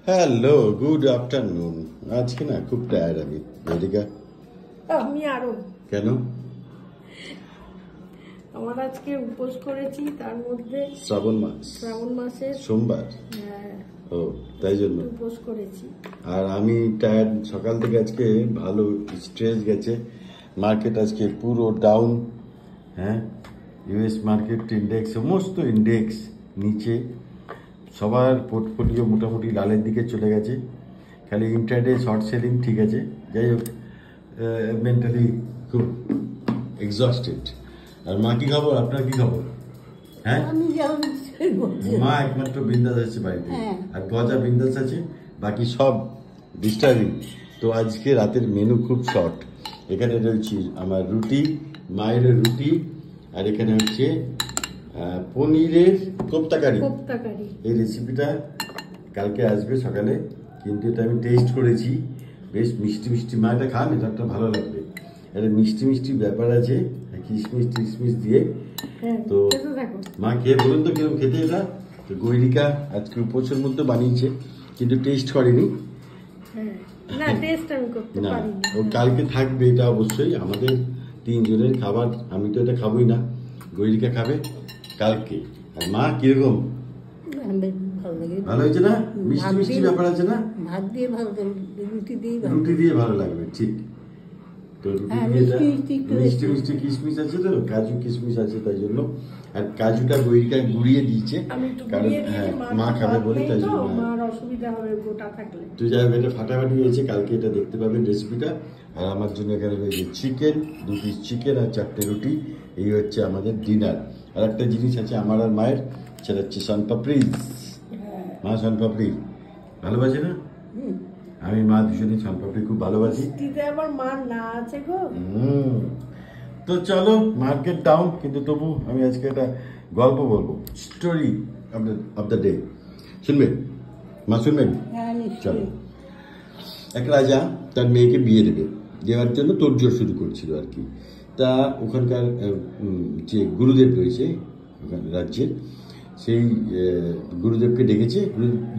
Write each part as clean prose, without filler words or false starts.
Hello, good afternoon. আজকে না খুব টায়ার্ড আমি। মেডিকা আমি আরো কেন? আমার আজকে উপোস করেছি, তার মধ্যে শ্রাবণ মাসের সোমবার। ও, তাই জন্য উপোস করেছি। আর আমি টায়ার্ড সকাল থেকে। আজকে ভালো স্ট্রেস গেছে। মার্কেট আজকে পুরো ডাউন। হ্যাঁ, ইউএস মার্কেট ইন্ডেক্স, সমস্ত ইন্ডেক্স নিচে। সবার পোর্টফোলিও মোটামুটি লালের দিকে চলে গেছে। খালি ইন্ট্রাডে শর্ট সেলিং ঠিক আছে। যাই হোক, মেন্টালি খুব এক্সস্টেড। আর মা কি খবর? আপনার কি খবর? হ্যাঁ, মা একমাত্র বিন্দাস আছে বাড়িতে, আর গজা বিন্দাস আছে, বাকি সব ডিস্টার্বিং। তো আজকে রাতের মেনু খুব শর্ট। এখানে রয়েছে আমার রুটি, মায়ের রুটি, আর এখানে হচ্ছে পনিরের কোপ্তাকারি। এই রেসিপিটা কালকে আসবে সকালে, কিন্তু এটা আমি টেস্ট করেছি, বেশ মিষ্টি মিষ্টি। মা এটা খান, এটা একটা ভালো লাগবে। একটা মিষ্টি মিষ্টি ব্যাপার আছে, কিশমিশ টিশমিশ দিয়ে। তো মা খেয়ে বলুন তো কিরকম খেতে এটা। তো গৈরিকা আজকে উপোসের মধ্যে বানিয়েছে, কিন্তু টেস্ট করেনি। না, ও কালকে থাকবে এটা অবশ্যই। আমাদের তিনজনের খাবার, আমি তো এটা খাবোই না, গৈরিকা খাবে কালকে। আর মা কিরকম? ভালো হয়েছে না? মিষ্টি মিষ্টি ব্যাপার আছে না? ভাত দিয়ে ভালো, রুটি দিয়ে ভালো লাগবে, ঠিক। তো মিষ্টি মিষ্টি কিশমিশ আছে, তো কাজু কিশমিশ আছে, তাই জন্য। আর কাজুটা গৈরিকা গুঁড়িয়ে দিয়েছে, কারণ হ্যাঁ মা খাবে বলে, তাই জন্য। তো যাই হোক, এটা ফাটাফাটি হয়েছে। কালকে এটা দেখতে পাবেন রেসিপিটা। আর আমার জন্য এখানে রয়েছে চিকেন, 2 পিস চিকেন আর 4টে রুটি। এই হচ্ছে আমাদের ডিনার। আর একটা জিনিস আছে আমার আর মায়ের, সেটা হচ্ছে শনপাপড়ি। মা শনপাপড়ি ভালোবাসে না? আমি মা দুজনে শনপাপড়ি খুব ভালোবাসি। আবার মার না আছে গো। তো চলো, মার্কেট ডাউন, কিন্তু তবু আমি আজকে একটা গল্প বলবো, স্টোরি অফ দ্য ডে। শুনবেন মা? শুনবেন? চলো। এক রাজা তার মেয়েকে বিয়ে দেওয়ার জন্য তোড়জোড় শুরু করছিল আর কি। তা ওখানকার যে গুরুদেব রয়েছে ওখানে রাজ্যের, সেই গুরুদেবকে ডেকেছে।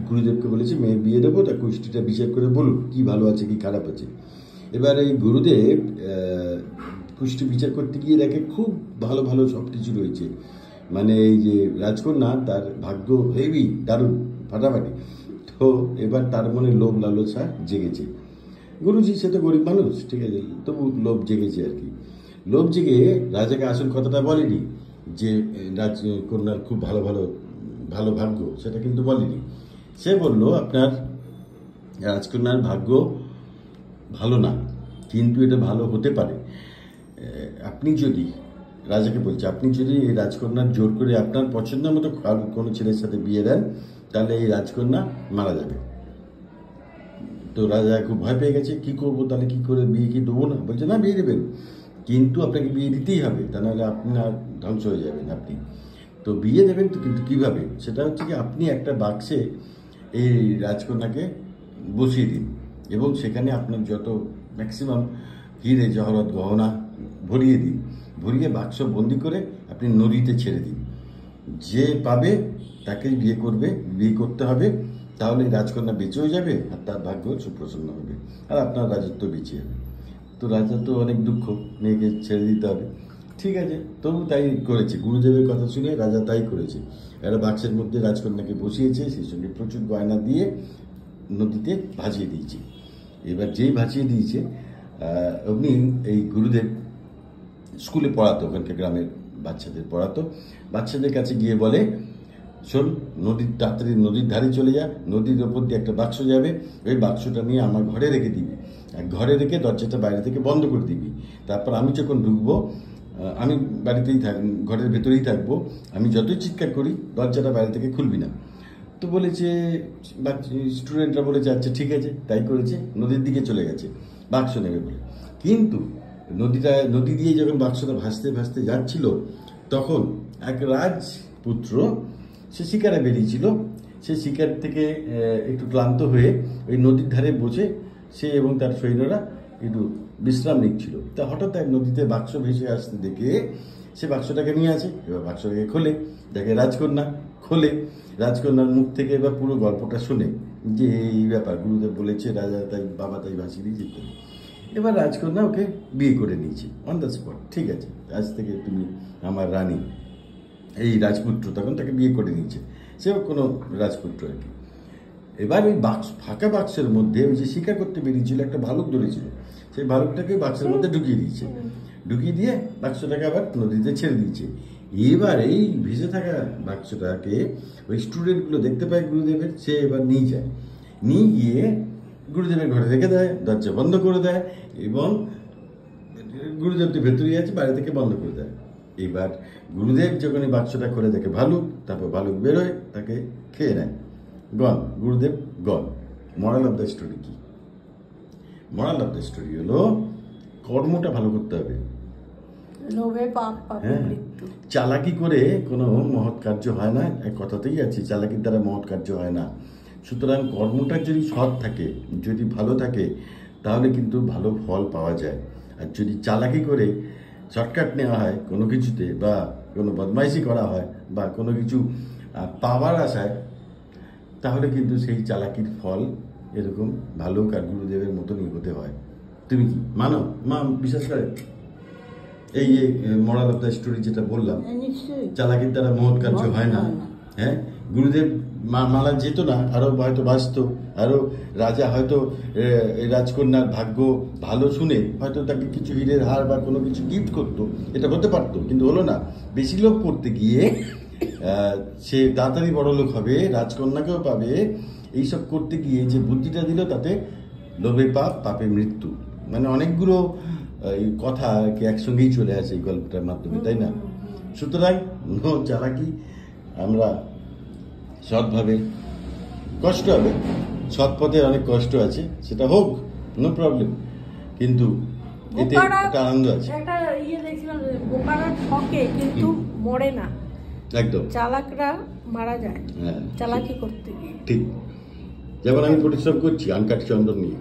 গুরুদেবকে বলেছে মেয়ে বিয়ে দেবো, তা কুষ্টিটা বিচার করে বলুন কি ভালো আছে কি খারাপ আছে। এবার এই গুরুদেব কুষ্টি বিচার করতে গিয়ে দেখে খুব ভালো ভালো সব কিছু রয়েছে। মানে এই যে রাজকন্যা, তার ভাগ্য হেভি, দারুণ, ফাটাফাটি। তো এবার তার মনে লোভ লালসা জেগেছে। গুরুজি সে তো গরিব মানুষ, ঠিক আছে, তবু লোভ জেগেছে আর কি। লোভ জেগে রাজাকে আসল কথাটা বলেনি যে রাজকন্যার খুব ভালো ভালো ভালো ভাগ্য, সেটা কিন্তু বলেনি। সে বলল আপনার রাজকন্যার ভাগ্য ভালো না, কিন্তু এটা ভালো হতে পারে। আপনি যদি, রাজাকে বলছে, আপনি যদি এই রাজকন্যার জোর করে আপনার পছন্দ মতো কোনো ছেলের সাথে বিয়ে দেন, তাহলে এই রাজকন্যা মারা যাবে। তো রাজা খুব ভয় পেয়ে গেছে, কি করবো তাহলে, কি করে বিয়ে কি দেবো না? বলছে না, বিয়ে দেবেন, কিন্তু আপনাকে বিয়ে দিতেই হবে, তা নাহলে আপনার ধ্বংস হয়ে যাবেন আপনি। তো বিয়ে দেবেন তো, কিন্তু কিভাবে? সেটা হচ্ছে কি, আপনি একটা বাক্সে এই রাজকন্যাকে বসিয়ে দিন, এবং সেখানে আপনার যত ম্যাক্সিমাম হিরে জহরত গহনা ভরিয়ে দিন। ভরিয়ে বাক্স বন্দি করে আপনি নদীতে ছেড়ে দিন। যে পাবে তাকেই বিয়ে করবে, বিয়ে করতে হবে, তাহলে রাজকন্যা বেঁচেও যাবে আর তার ভাগ্য সুপ্রসন্ন হবে, আর আপনার রাজত্ব বেঁচে যাবে। তো রাজা তো অনেক দুঃখ, মেয়েকে ছেড়ে দিতে হবে। ঠিক আছে, তবু তাই করেছে। গুরুদেবের কথা শুনে রাজা তাই করেছে। একটা বাক্সের মধ্যে রাজকন্যাকে বসিয়েছে, সেই সঙ্গে প্রচুর গয়না দিয়ে নদীতে ভাসিয়ে দিয়েছে। এবার যেই ভাসিয়ে দিয়েছে, অমনি এই গুরুদেব স্কুলে পড়াতো, ওখানকার গ্রামের বাচ্চাদের পড়াতো। বাচ্চাদের কাছে গিয়ে বলে, শোন, তাড়াতাড়ি নদীর ধারে চলে যা, নদীর ওপর দিয়ে একটা বাক্স যাবে, ওই বাক্সটা নিয়ে আমার ঘরে রেখে দিবি, ঘরে রেখে দরজাটা বাইরে থেকে বন্ধ করে দিবি। তারপর আমি যখন ঢুকবো, আমি বাড়িতেই ঘরের ভেতরেই থাকবো, আমি যতই চিৎকার করি দরজাটা বাইরে থেকে খুলবি না। তো বলেছে, স্টুডেন্টরা বলেছে আচ্ছা ঠিক আছে, তাই করেছে। নদীর দিকে চলে গেছে বাক্স নেবে বলে। কিন্তু নদী দিয়ে যখন বাক্সটা ভাসতে ভাসতে যাচ্ছিল, তখন এক রাজপুত্র, সে শিকারে বেরিয়েছিল। সে শিকার থেকে একটু ক্লান্ত হয়ে ওই নদীর ধারে বসে সে এবং তার সৈন্যরা একটু বিশ্রাম নিচ্ছিল। তা হঠাৎ এক নদীতে বাক্স ভেসে আসতে দেখে সে বাক্সটাকে নিয়ে আসে। এবার বাক্সটাকে খোলে, দেখে রাজকন্যা। খোলে, রাজকন্যার মুখ থেকে এবার পুরো গল্পটা শুনে যে এই ব্যাপার গুরুদেব বলেছে, রাজা তাই বাবা তাই ভাসিয়ে দিয়েছে ইত্যাদি। এবার রাজকন্যা ওকে বিয়ে করে নিয়েছে অন দ্য স্পট। ঠিক আছে, আজ থেকে তুমি আমার রানী। এই রাজপুত্র তখন তাকে বিয়ে করে নিয়েছে, সেও কোনো রাজপুত্র আর কি। এবার ওই বাক্স, ফাঁকা বাক্সের মধ্যে ওই যে শিকার করতে বেরিয়েছিল একটা ভালুক ধরেছিল, সেই ভালুকটাকে বাক্সের মধ্যে ঢুকিয়ে দিয়েছে, ঢুকিয়ে দিয়ে বাক্সটাকে আবার নদীতে ছেড়ে দিয়েছে। এবার এই ভেসে থাকা বাক্সটাকে ওই স্টুডেন্টগুলো দেখতে পায় গুরুদেবের, সে এবার নিয়ে যায়, নিয়ে গিয়ে গুরুদেবের ঘরে রেখে দেয়, দরজা বন্ধ করে দেয় এবং গুরুদেব তো ভেতরেই আছে, বাইরে থেকে বন্ধ করে দেয়। এবার গুরুদেব যখন এই বাক্সটা করে দেখে ভালুক, তারপর ভালুক বেরোয়, তাকে খেয়ে নেয়, গন, গুরুদেব গন। মরাল অফ দ্য স্টোরি কি? মরাল অফ দ্য স্টোরি হলো কর্মটা ভালো করতে হবে। হ্যাঁ, চালাকি করে কোনো মহৎ কার্য হয় না, এক কথাতেই আছে, চালাকির দ্বারা মহৎ কার্য হয় না। সুতরাং কর্মটা যদি সৎ থাকে, যদি ভালো থাকে, তাহলে কিন্তু ভালো ফল পাওয়া যায়। আর যদি চালাকি করে শর্টকাট নেওয়া হয় কোনো কিছুতে, বা কোনো বদমাইশি করা হয়, বা কোনো কিছু পাওয়ার আশায়, তাহলে কিন্তু সেই চালাকির ফল এরকম ভালো আর গুরুদেবের মতনই হতে হয়। তুমি কি মানো? মা বিশ্বাস করে এই যে মরাল অফ দ্য স্টোরি যেটা বললাম, চালাকির দ্বারা মহৎ কার্য হয় না। হ্যাঁ, গুরুদেব মারা যেত না, আরো হয়তো বাঁচত, আরো রাজা হয়তো রাজকন্যার ভাগ্য ভালো শুনে হয়তো তাকে কিছু হীরের হার বা কোনো কিছু গিফট করতো, এটা হতে পারতো, কিন্তু হলো না। বেশি লোক করতে গিয়ে সে তাড়াতাড়ি বড় লোক হবে, রাজকন্যাকেও পাবে, এইসব করতে গিয়ে যে বুদ্ধিটা দিল, তাতে লোভে পাপ, পাপে মৃত্যু, মানে অনেকগুলো কথা আর কি একসঙ্গেই চলে আসে এই গল্পটার মাধ্যমে, তাই না? সুতরাং নো চালাকি, আমরা সৎভাবে, কষ্ট হবে, সৎ পথে অনেক কষ্ট আছে, সেটা হোক, নো প্রবলেম, কিন্তু এতে একটা আনন্দ আছে। একটা ইয়ে দেখছিলাম, বোকারা ঠকে কিন্তু মরে না, একদম চালাকরা মারা যায়। হ্যাঁ, চালাকি করতে গিয়ে ঠিক। যেমন আমি পরিশ্রম করছি আনকাট চন্দন নিয়ে,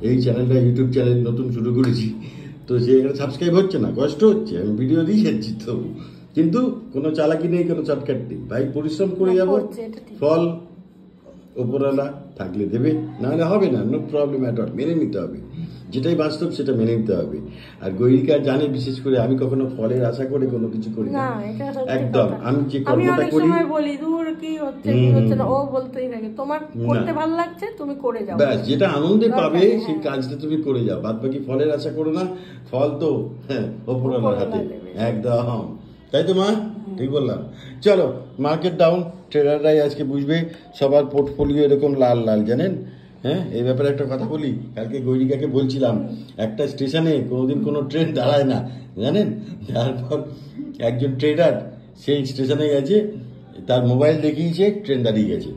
এই চ্যানেলটা ইউটিউব চ্যানেল নতুন শুরু করেছি, তো সেখানে সাবস্ক্রাইব হচ্ছে না, কষ্ট হচ্ছে, আমি ভিডিও দিয়ে যাচ্ছি তো, কিন্তু কোনো চালাকি নেই, কোনো শর্টকাট নেই ভাই, পরিশ্রম করে যাবো, ফল ওপরওয়ালা থাকলে দেবে, নাহলে হবে না, নো প্রবলেম অ্যাট অল। মেনে নিতে হবে, যেটাই বাস্তব সেটা মেনে নিতে হবে। আর গৈরিকা জানে বিশেষ করে আমি কখনো ফলের আশা করে কোনো কিছু করি না, একদম। আমি যে কর্মটা করি, বলি দূর কি হচ্ছে কি হচ্ছে না, ও বলতেই থাকে তোমার করতে ভালো লাগছে, তুমি করে যাও, ব্যাস, যেটা আনন্দে পাবে সেই কাজটা তুমি করে যাও, বাদ বাকি ফলের আশা করো না, ফল তো ওপরওয়ালার হাতে, একদম, তাই তো মা? ঠিক বললাম। চলো, মার্কেট ডাউন, ট্রেডাররাই আজকে বুঝবে, সবার পোর্টফোলিও এরকম লাল লাল, জানেন? হ্যাঁ, এই ব্যাপারে একটা কথা বলি, কালকে গৈরিকাকে বলছিলাম, একটা স্টেশনে কোনোদিন কোনো ট্রেন দাঁড়ায় না, জানেন? তারপর একজন ট্রেডার সেই স্টেশনে গেছে, তার মোবাইল দেখিয়েছে, ট্রেন দাঁড়িয়ে গেছে।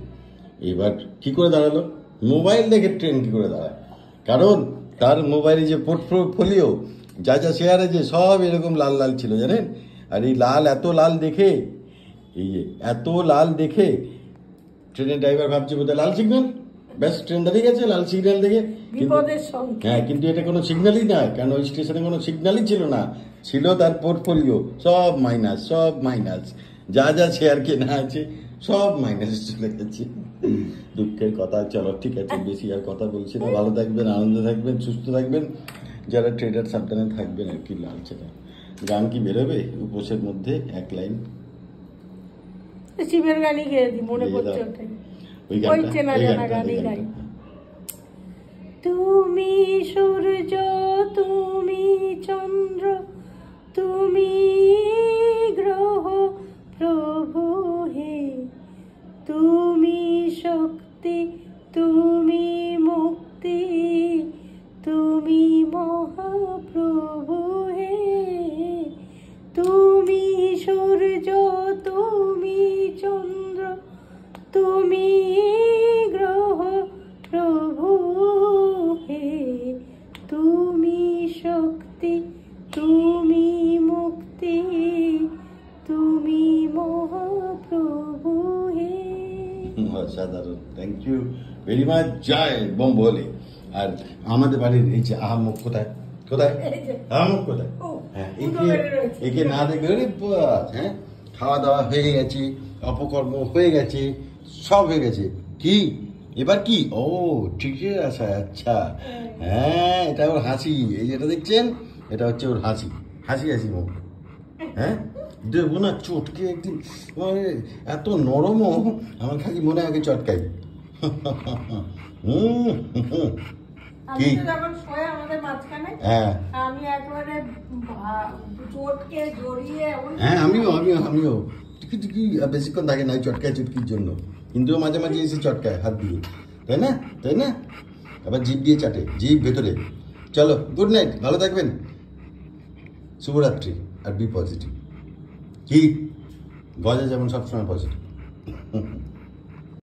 এবার কি করে দাঁড়ালো? মোবাইল দেখে ট্রেন কি করে দাঁড়ায়? কারণ তার মোবাইলে যে পোর্টফোলিও, যা যা শেয়ার আছে, সব এরকম লাল লাল ছিল, জানেন? আর এই লাল, এত লাল দেখে, এই যে এত লাল দেখে ট্রেনের ড্রাইভার ভাবছে বোধহয় লাল সিগন্যাল, ব্যাস ট্রেন দাঁড়িয়ে গেছে লাল সিগন্যাল দেখে। হ্যাঁ, কিন্তু এটা কোনো সিগন্যালই না, কারণ ওই স্টেশনে কোনো সিগন্যালই ছিল না, ছিল তার পোর্টফোলিও, সব মাইনাস, সব মাইনাস, যা যা শেয়ার কেনা আছে সব মাইনাস চলে গেছে। দুঃখের কথা। চলো ঠিক আছে, বেশি আর কথা বলছি না, ভালো থাকবেন, আনন্দে থাকবেন, সুস্থ থাকবেন, যারা ট্রেডার সাবধানে থাকবেন আর কি। লালছে না, গান কি বেরোবে উপোসের মধ্যে? এক লাইন শিবের গানই গেয়ে দিই, মনে পড়ছে ওই চেনা জানা গানই গাই। তুমি সূর্য, তুমি চন্দ্র, তুমি গ্রহ, প্রভু হে, তুমি শক্তি, তুমি মুক্তি, তুমি মহাপ্রভু হে। তুমি সূর্য, তুমি চন্দ্র, তুমি গ্রহ, প্রভু হে, তুমি শক্তি, তুমি মুক্তি, তুমি মহাপ্রভু হে। সাধারণ, থ্যাংক ইউ ভেরি মাচ, জয় বোম বলে। আর আমাদের বাড়ির এই যে আহাম্মক কোথায়, কোথায় আহাম্মক কোথায়? হ্যাঁ, একে না দেখলে, হ্যাঁ, খাওয়া দাওয়া হয়ে গেছে, অপকর্ম হয়ে গেছে, সব হয়ে গেছে। কি এবার কি? ও ঠিকই আছে, আচ্ছা। হ্যাঁ, এটা ওর হাসি। এই যেটা দেখছেন, এটা হচ্ছে ওর হাসি, হাসি হাসি মুখ। হ্যাঁ, দেবো না চটকে একদিন, মানে এত নরমও, আমার খালি মনে আগে চটকাই। আমি তো যখন শোয় আমাদের মাঝখানে, হ্যাঁ আমি একবারে চটকে জড়িয়ে হ্যাঁ, আমিও টিকি টিকি বেশিক্ষণ থাকে না চটকায় চটকির জন্য, কিন্তু মাঝে মাঝে এসে চটকায় হাত দিয়ে, তাই না? তাই না? আবার জিভ দিয়ে চাটে, জিভ ভেতরে। চলো, গুড নাইট, ভালো থাকবেন, শুভরাত্রি, আর বি পজিটিভ। কি গজা যেমন সবসময় পজিটিভ।